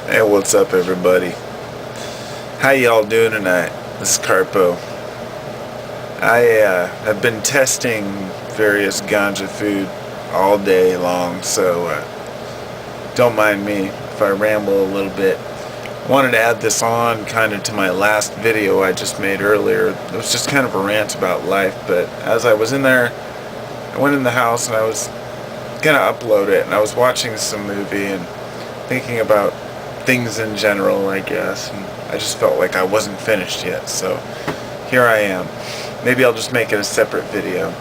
Hey, what's up, everybody? How y'all doing tonight? This is Carpo. I have been testing various ganja food all day long, so don't mind me if I ramble a little bit. I wanted to add this on kind of to my last video I just made earlier. It was just kind of a rant about life, but as I was in there, I went in the house and I was gonna upload it, and I was watching some movie and thinking about things in general, I guess, and I just felt like I wasn't finished yet, so here I am. Maybe I'll just make it a separate video.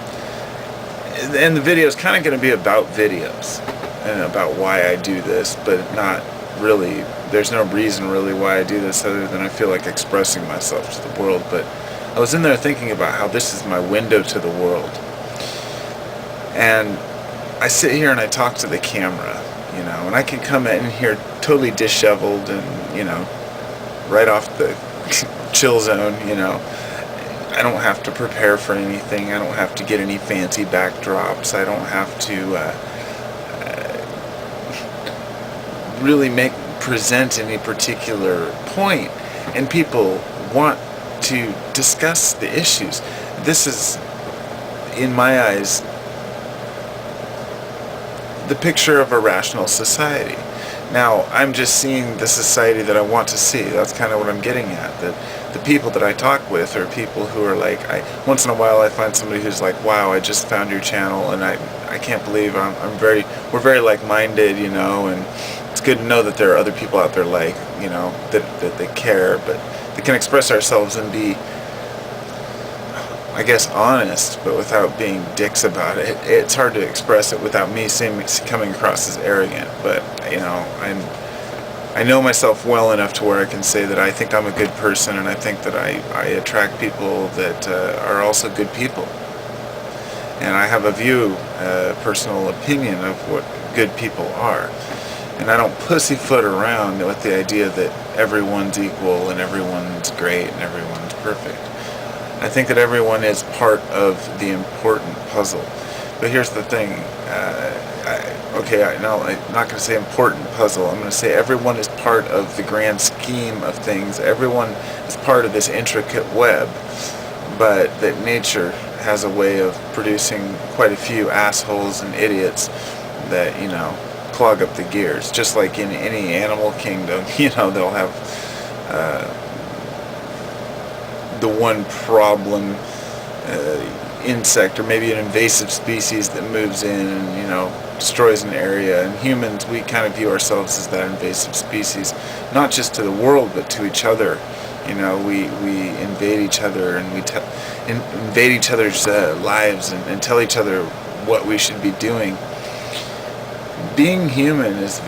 And the video is kind of going to be about videos and about why I do this, but not really, there's no reason really why I do this other than I feel like expressing myself to the world. But I was in there thinking about how this is my window to the world. And I sit here and I talk to the camera, and I can come in here totally disheveled and, right off the chill zone, I don't have to prepare for anything. I don't have to get any fancy backdrops. I don't have to really present any particular point. And people want to discuss the issues. This is, in my eyes, the picture of a rational society. Now, I'm just seeing the society that I want to see. That's kind of what I'm getting at. That the people that I talk with are people who are like, once in a while I find somebody who's like, wow, I just found your channel and I can't believe we're very like-minded, and it's good to know that there are other people out there like, that they care, but they can express ourselves and be, I guess, honest, but without being dicks about it. It's hard to express it without me coming across as arrogant, but, I know myself well enough to where I can say that I think I'm a good person, and I think that I attract people that are also good people. And I have a personal opinion of what good people are. And I don't pussyfoot around with the idea that everyone's equal and everyone's great and everyone's perfect. I think that everyone is part of the important puzzle. But here's the thing, I'm not going to say important puzzle, I'm going to say everyone is part of the grand scheme of things. Everyone is part of this intricate web, but that nature has a way of producing quite a few assholes and idiots that, clog up the gears. Just like in any animal kingdom, they'll have the one problem insect, or maybe an invasive species that moves in and destroys an area. And humans, we kind of view ourselves as that invasive species, not just to the world but to each other. We invade each other, and we invade each other's lives, and tell each other what we should be doing. Being human is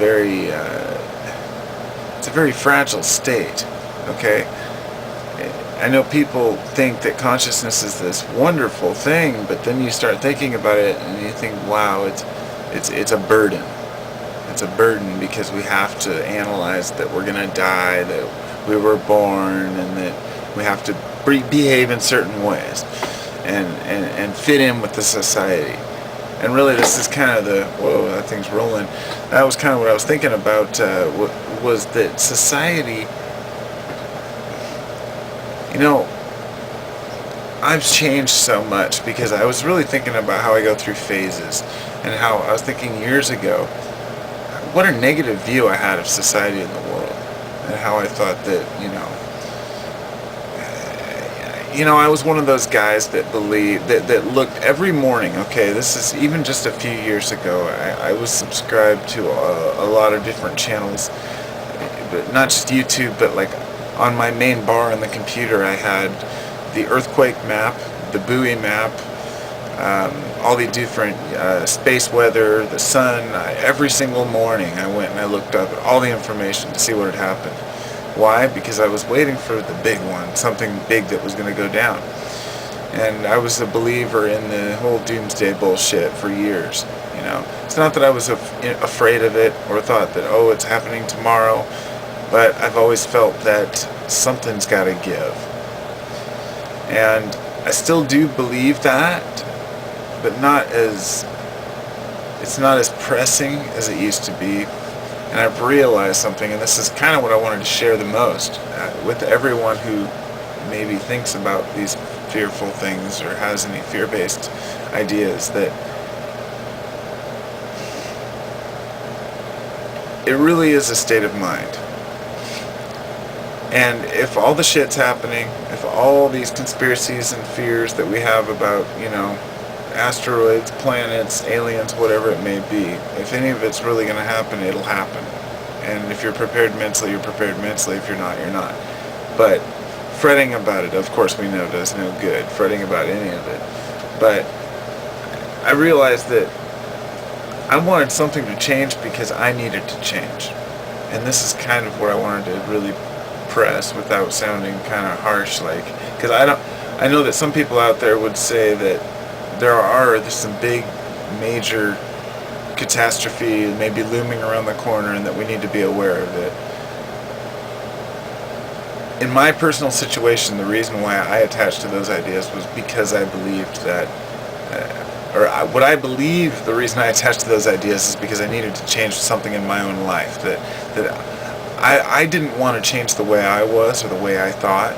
it's a very fragile state. Okay, I know people think that consciousness is this wonderful thing, but then you start thinking about it and you think, wow, it's a burden. It's a burden because we have to analyze that we're going to die, that we were born, and that we have to behave in certain ways and fit in with the society. And really, this is kind of whoa, that thing's rolling. That was kind of what I was thinking about, was that society, I've changed so much because I was really thinking about how I go through phases, and how I was thinking years ago what a negative view I had of society in the world, and how I thought that, I was one of those guys that believed, that looked every morning, okay, this is even just a few years ago, I was subscribed to a lot of different channels, but not just YouTube, but like on my main bar on the computer I had the earthquake map, the buoy map, all the different space weather, the sun. Every single morning I went and I looked up all the information to see what had happened. Why? Because I was waiting for the big one, something big that was going to go down. And I was a believer in the whole doomsday bullshit for years. It's not that I was afraid of it or thought that, oh, it's happening tomorrow, but I've always felt that something's got to give. And I still do believe that, but it's not as pressing as it used to be. And I've realized something, and this is kind of what I wanted to share the most with everyone who maybe thinks about these fearful things or has any fear-based ideas, that it really is a state of mind. And if all the shit's happening, if all these conspiracies and fears that we have about, asteroids, planets, aliens, whatever it may be, if any of it's really going to happen, it'll happen. And if you're prepared mentally, you're prepared mentally. If you're not, you're not. But fretting about it, of course, we know does no good. Fretting about any of it. But I realized that I wanted something to change because I needed to change. And this is kind of where I wanted to really press without sounding kind of harsh, because I know that some people out there would say that there's some big major catastrophe maybe looming around the corner and that we need to be aware of it. In my personal situation, the reason why I attached to those ideas was because I believed that what I believe the reason I attached to those ideas is because I needed to change something in my own life, that I didn't want to change the way I was or the way I thought.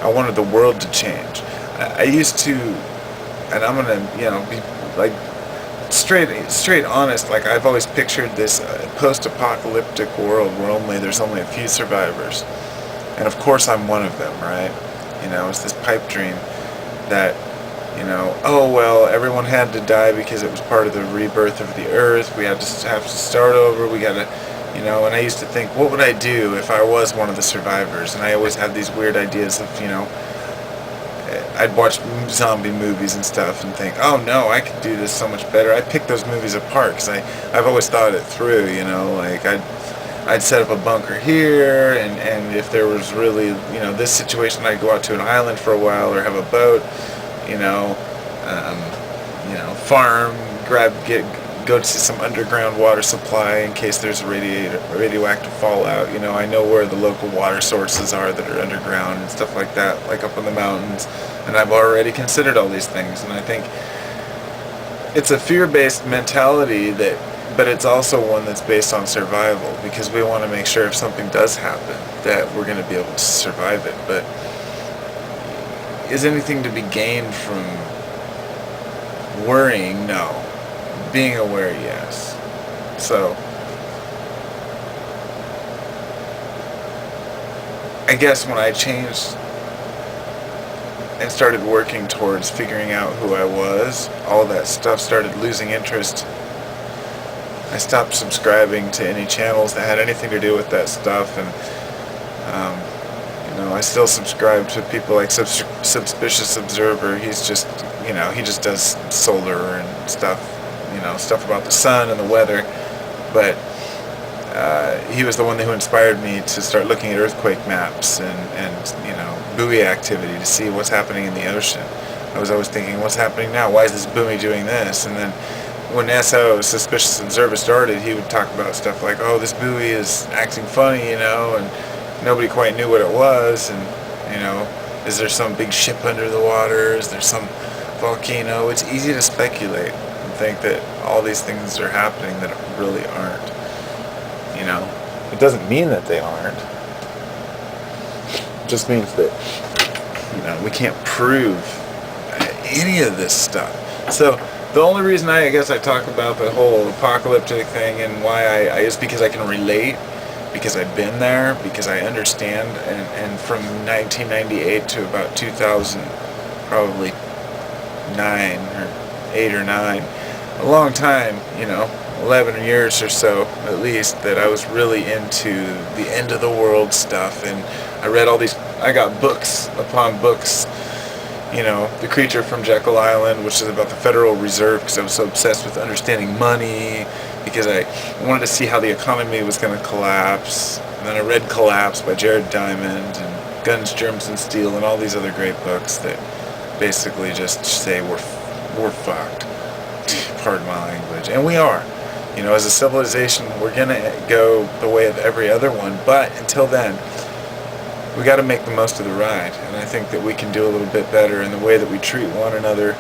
I wanted the world to change. I used to, and I'm gonna, be like straight honest. Like, I've always pictured this post-apocalyptic world where there's only a few survivors, and of course I'm one of them, right? It's this pipe dream that, oh well, everyone had to die because it was part of the rebirth of the earth. We have to start over. We gotta. And I used to think, what would I do if I was one of the survivors? And I always had these weird ideas of, I'd watch zombie movies and stuff and think, oh no, I could do this so much better. I picked those movies apart because I've always thought it through, like I'd set up a bunker here, and if there was really, this situation, I'd go out to an island for a while or have a boat, farm, go to some underground water supply in case there's a radioactive fallout. I know where the local water sources are that are underground and stuff like that, like up in the mountains. And I've already considered all these things. And I think it's a fear-based mentality but it's also one that's based on survival, because we want to make sure if something does happen that we're going to be able to survive it. But is anything to be gained from worrying? No. Being aware, yes. So, I guess when I changed and started working towards figuring out who I was, all that stuff started losing interest. I stopped subscribing to any channels that had anything to do with that stuff, and I still subscribe to people like Suspicious Observer. He's just, he just does solar and stuff. Stuff about the sun and the weather, but he was the one who inspired me to start looking at earthquake maps and buoy activity to see what's happening in the ocean. I was always thinking, what's happening now? Why is this buoy doing this? And then when Suspicious Observer started, he would talk about stuff like, oh, this buoy is acting funny, and nobody quite knew what it was, and is there some big ship under the water? Is there some volcano? It's easy to speculate. Think that all these things are happening that really aren't. It doesn't mean that they aren't. It just means that we can't prove any of this stuff. So the only reason I guess I talk about the whole apocalyptic thing and why I is because I can relate, because I've been there, because I understand, and from 1998 to about 2000, probably 9 or 8 or 9. A long time, 11 years or so at least, that I was really into the end of the world stuff, and I read I got books upon books, The Creature from Jekyll Island, which is about the Federal Reserve, because I was so obsessed with understanding money, because I wanted to see how the economy was going to collapse. And then I read Collapse by Jared Diamond, and Guns, Germs, and Steel, and all these other great books that basically just say we're fucked. Pardon my language. And we are. As a civilization, we're going to go the way of every other one. But until then, we got to make the most of the ride. And I think that we can do a little bit better in the way that we treat one another.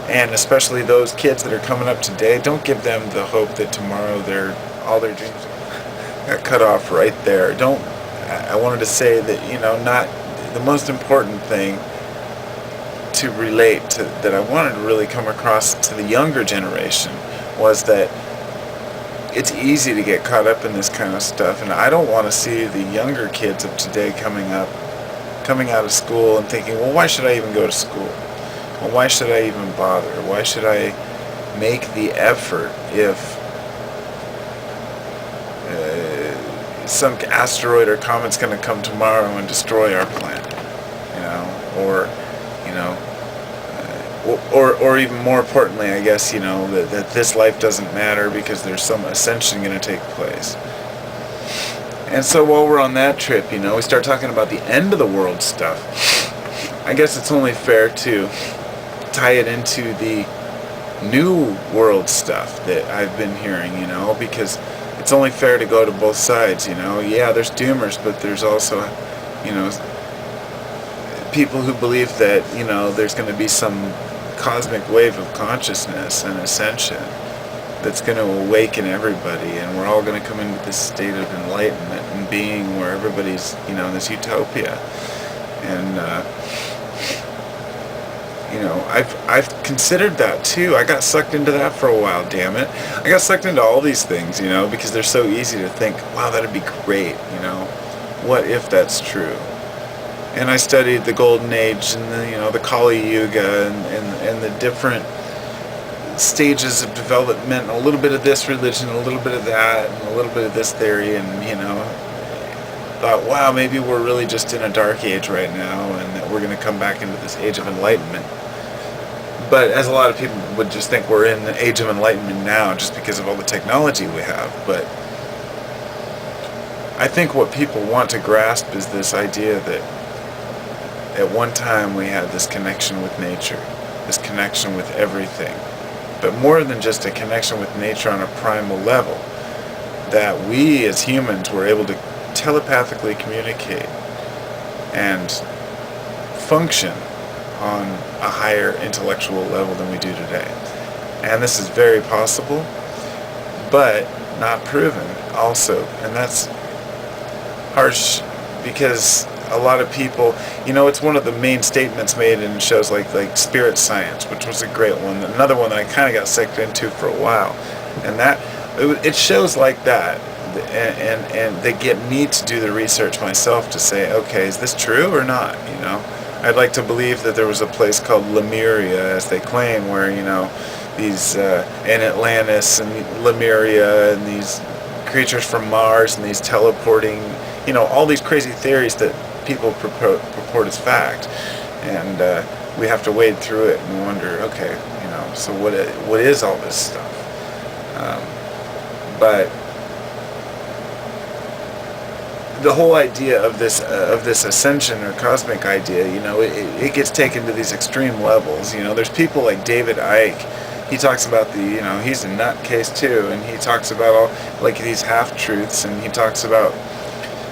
And especially those kids that are coming up today, don't give them the hope that tomorrow all their dreams got cut off right there. I wanted to say that, not the most important thing to relate to, that I wanted to really come across to the younger generation, was that it's easy to get caught up in this kind of stuff, and I don't want to see the younger kids of today coming out of school and thinking, well, why should I even go to school? Well, why should I even bother? Why should I make the effort if some asteroid or comet's going to come tomorrow and destroy our planet? Or, or even more importantly, I guess, that this life doesn't matter because there's some ascension going to take place. And so while we're on that trip, we start talking about the end of the world stuff. I guess it's only fair to tie it into the new world stuff that I've been hearing, because it's only fair to go to both sides, Yeah, there's doomers, but there's also, people who believe that, there's going to be some cosmic wave of consciousness and ascension that's going to awaken everybody, and we're all going to come into this state of enlightenment and being where everybody's, this utopia. And, I've considered that too. I got sucked into that for a while, damn it. I got sucked into all these things, because they're so easy to think, wow, that'd be great, what if that's true? And I studied the Golden Age and the Kali Yuga and the different stages of development, a little bit of this religion, a little bit of that, and a little bit of this theory, and thought, wow, maybe we're really just in a dark age right now, and that we're going to come back into this age of enlightenment. But as a lot of people would just think, we're in the age of enlightenment now just because of all the technology we have. But I think what people want to grasp is this idea that at one time we had this connection with nature, this connection with everything, but more than just a connection with nature on a primal level, that we as humans were able to telepathically communicate and function on a higher intellectual level than we do today. And this is very possible, but not proven also. And that's harsh, because a lot of people, it's one of the main statements made in shows like Spirit Science, which was a great one. Another one that I kind of got sucked into for a while. And that, it shows like that, and they get me to do the research myself to say, okay, is this true or not, I'd like to believe that there was a place called Lemuria, as they claim, where, these, in Atlantis and Lemuria, and these creatures from Mars, and these teleporting, all these crazy theories that people purport as fact. And we have to wade through it and wonder, okay, so what is all this stuff? But the whole idea of this ascension or cosmic idea, it gets taken to these extreme levels. There's people like David Icke. He talks about he's a nutcase too, and he talks about all these half-truths, and he talks about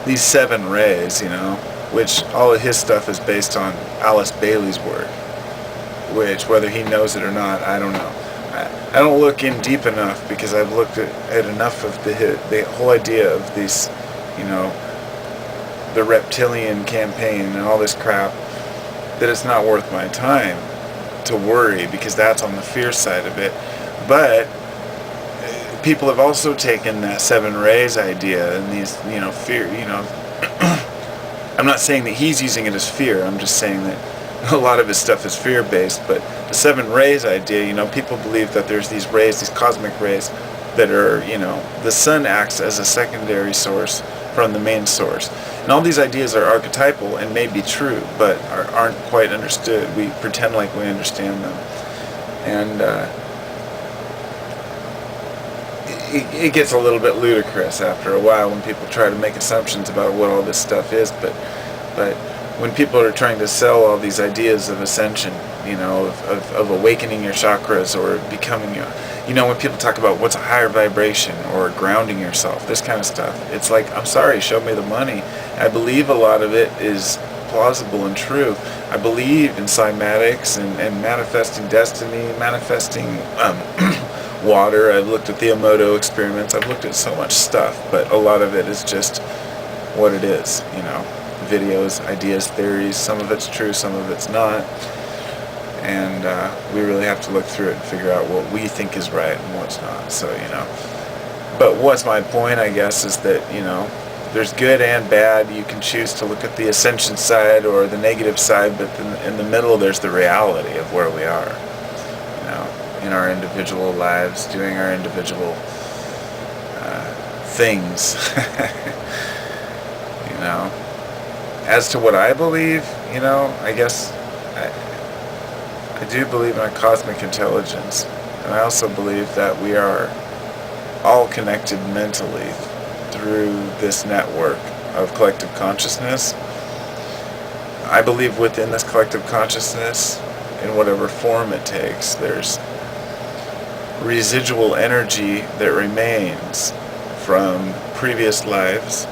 these 7 rays, which all of his stuff is based on Alice Bailey's work, which, whether he knows it or not, I don't know. I don't look in deep enough, because I've looked at enough of the whole idea of these, the reptilian campaign and all this crap, that it's not worth my time to worry, because that's on the fear side of it. But people have also taken that 7 rays idea and these, fear, I'm not saying that he's using it as fear, I'm just saying that a lot of his stuff is fear-based, but the 7 rays idea, people believe that there's these rays, these cosmic rays, that are, the sun acts as a secondary source from the main source. And all these ideas are archetypal and may be true, but aren't quite understood. We pretend like we understand them. And it gets a little bit ludicrous after a while when people try to make assumptions about what all this stuff is, but when people are trying to sell all these ideas of ascension, of awakening your chakras or becoming when people talk about what's a higher vibration or grounding yourself, this kind of stuff, it's like, I'm sorry, show me the money. I believe a lot of it is plausible and true. I believe in cymatics and manifesting destiny, manifesting water. I've looked at the Emoto experiments. I've looked at so much stuff, but a lot of it is just what it is, videos, ideas, theories. Some of it's true, some of it's not. And we really have to look through it and figure out what we think is right and what's not. So, But what's my point, I guess, is that, there's good and bad. You can choose to look at the ascension side or the negative side, but in the middle there's the reality of where we are, in our individual lives, doing our individual things. As to what I believe, I guess I do believe in a cosmic intelligence, and I also believe that we are all connected mentally through this network of collective consciousness. I believe within this collective consciousness, in whatever form it takes, there's residual energy that remains from previous lives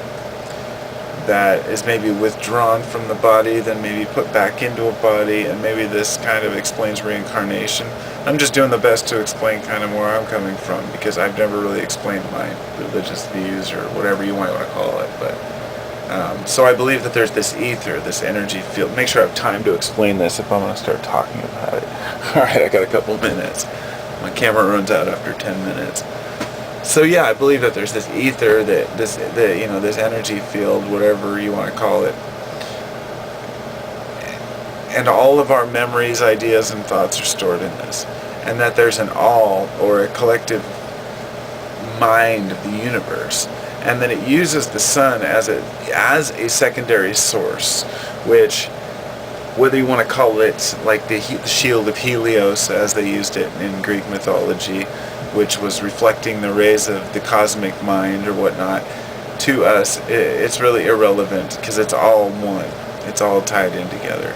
that is maybe withdrawn from the body, then maybe put back into a body, and maybe this kind of explains reincarnation. I'm just doing the best to explain kind of where I'm coming from, because I've never really explained my religious views or whatever you might want to call it. But so I believe that there's this ether, this energy field. Make sure I have time to explain this if I'm going to start talking about it. All right, I got a couple minutes. My camera runs out after 10 minutes. So yeah, I believe that there's this ether, this energy field, whatever you want to call it, and all of our memories, ideas, and thoughts are stored in this, and that there's an all, or a collective mind of the universe, and that it uses the sun as a secondary source, which, whether you want to call it like the shield of Helios, as they used it in Greek mythology, which was reflecting the rays of the cosmic mind or whatnot, to us, it's really irrelevant, because it's all one. It's all tied in together.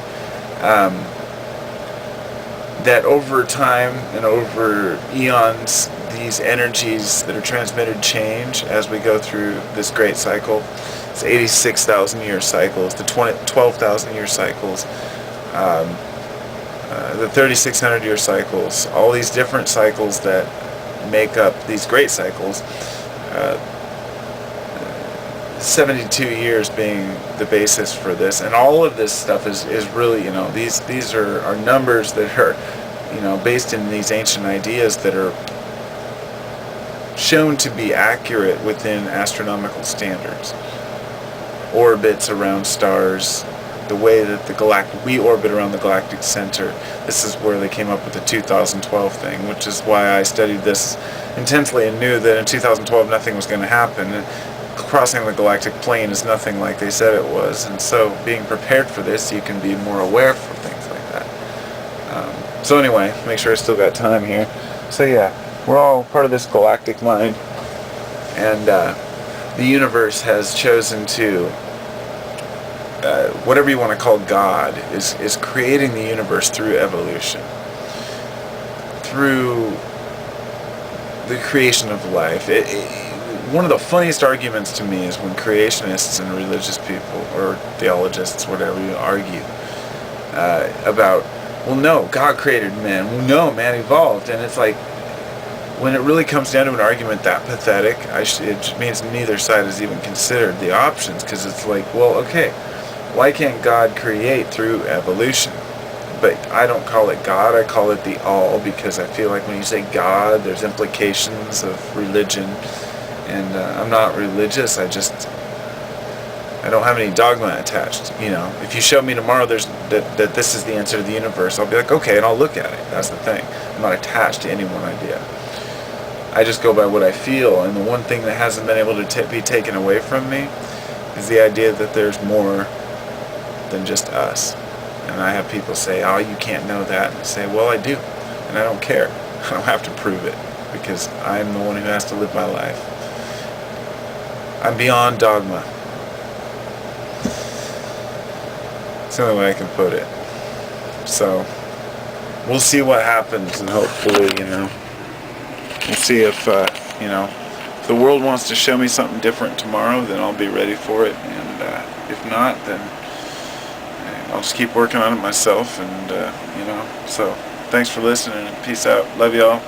That over time and over eons, these energies that are transmitted change as we go through this great cycle. It's 86,000-year cycles, the 12,000-year cycles, the 3,600-year cycles, all these different cycles that make up these great cycles, 72 years being the basis for this, and all of this stuff is really, these are numbers that are, based in these ancient ideas that are shown to be accurate within astronomical standards. Orbits around stars, the way that we orbit around the galactic center. This is where they came up with the 2012 thing, which is why I studied this intensely and knew that in 2012 nothing was going to happen. And crossing the galactic plane is nothing like they said it was, and so being prepared for this, you can be more aware for things like that. So anyway, make sure I still got time here. So yeah, we're all part of this galactic mind, and the universe has chosen to, whatever you want to call God, is creating the universe through evolution, through the creation of life. One of the funniest arguments to me is when creationists and religious people, or theologists, whatever, you argue about, well, no, God created man. Well, no, man evolved. And it's like, when it really comes down to an argument that pathetic, it means neither side has even considered the options, because it's like, well, okay, why can't God create through evolution? But I don't call it God, I call it the all, because I feel like when you say God, there's implications of religion. And I'm not religious, I don't have any dogma attached. If you show me tomorrow that this is the answer to the universe, I'll be like, okay, and I'll look at it. That's the thing. I'm not attached to any one idea. I just go by what I feel, and the one thing that hasn't been able to be taken away from me is the idea that there's more than just us. And I have people say, oh, you can't know that. And I say, well, I do, and I don't care. I don't have to prove it, because I'm the one who has to live my life. I'm beyond dogma. It's the only way I can put it. So, we'll see what happens, and hopefully, we'll see if, if the world wants to show me something different tomorrow, then I'll be ready for it, and if not, then I'll just keep working on it myself, and, so, thanks for listening, and peace out. Love y'all.